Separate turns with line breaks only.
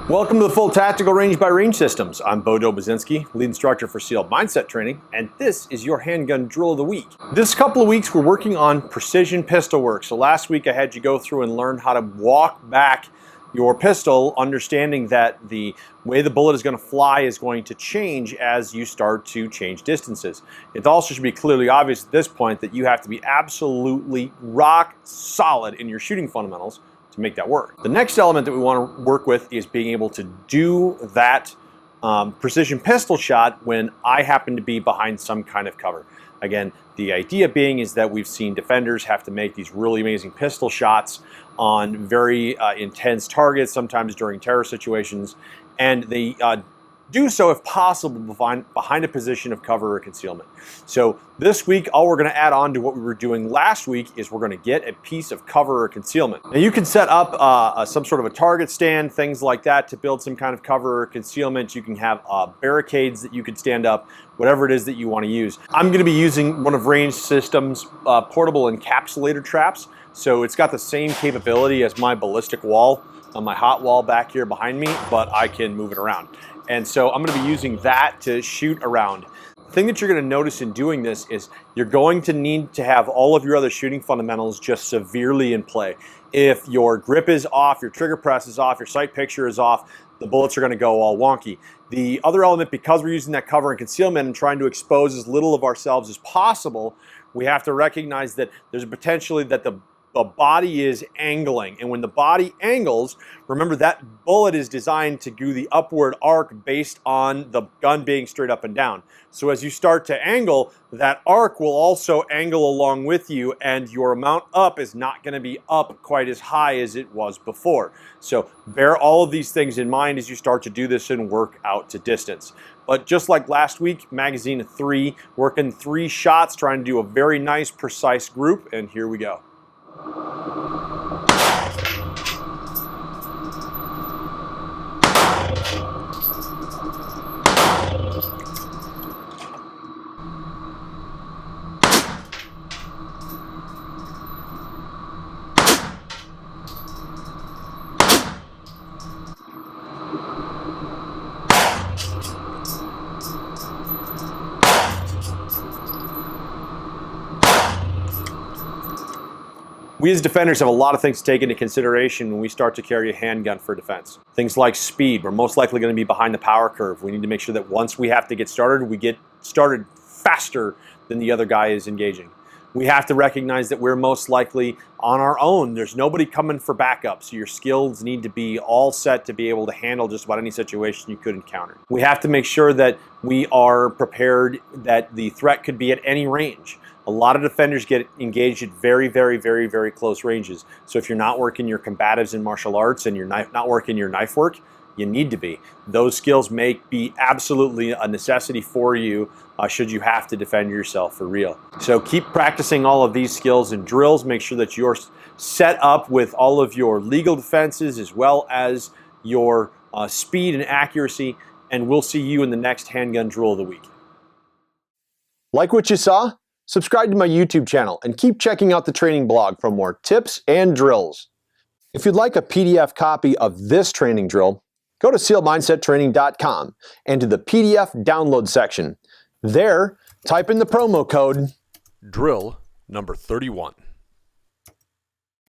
Welcome to the Full Tactical Range by Range Systems. I'm Bo Dobozinski, lead instructor for SEAL Mindset Training, and this is your handgun drill of the week. This couple of weeks we're working on precision pistol work. So last week I had you go through and learn how to walk back your pistol, understanding that the way the bullet is going to fly is going to change as you start to change distances. It also should be clearly obvious at this point that you have to be absolutely rock solid in your shooting fundamentals to make that work. The next element that we want to work with is being able to do that precision pistol shot when I happen to be behind some kind of cover. Again, the idea being is that we've seen defenders have to make these really amazing pistol shots on very intense targets, sometimes during terror situations, and they do so if possible behind a position of cover or concealment. So this week, all we're going to add on to what we were doing last week is we're going to get a piece of cover or concealment. Now you can set up some sort of a target stand, things like that, to build some kind of cover or concealment. You can have barricades that you could stand up, whatever it is that you want to use. I'm going to be using one of Range Systems' portable encapsulator traps. So it's got the same capability as my ballistic wall on my hot wall back here behind me, but I can move it around. And so I'm going to be using that to shoot around. The thing that you're going to notice in doing this is you're going to need to have all of your other shooting fundamentals just severely in play. If your grip is off, your trigger press is off, your sight picture is off, the bullets are going to go all wonky. The other element, because we're using that cover and concealment and trying to expose as little of ourselves as possible, we have to recognize that there's a potentially that the body is angling, and when the body angles, remember that bullet is designed to do the upward arc based on the gun being straight up and down. So as you start to angle, that arc will also angle along with you, and your amount up is not going to be up quite as high as it was before. So bear all of these things in mind as you start to do this and work out to distance. But just like last week, magazine of 3, working 3 shots, trying to do a very nice, precise group, and here we go. We as defenders have a lot of things to take into consideration when we start to carry a handgun for defense. Things like speed. We're most likely going to be behind the power curve. We need to make sure that once we have to get started, we get started faster than the other guy is engaging. We have to recognize that we're most likely on our own. There's nobody coming for backup, so your skills need to be all set to be able to handle just about any situation you could encounter. We have to make sure that we are prepared that the threat could be at any range. A lot of defenders get engaged at very, very, very, very close ranges. So if you're not working your combatives in martial arts and you're not working your knife work, you need to be. Those skills may be absolutely a necessity for you should you have to defend yourself for real. So keep practicing all of these skills and drills. Make sure that you're set up with all of your legal defenses as well as your speed and accuracy, and we'll see you in the next handgun drill of the week. Like what you saw? Subscribe to my YouTube channel and keep checking out the training blog for more tips and drills. If you'd like a PDF copy of this training drill, go to SEALMindsetTraining.com and to the PDF download section. There, type in the promo code
drill number 31.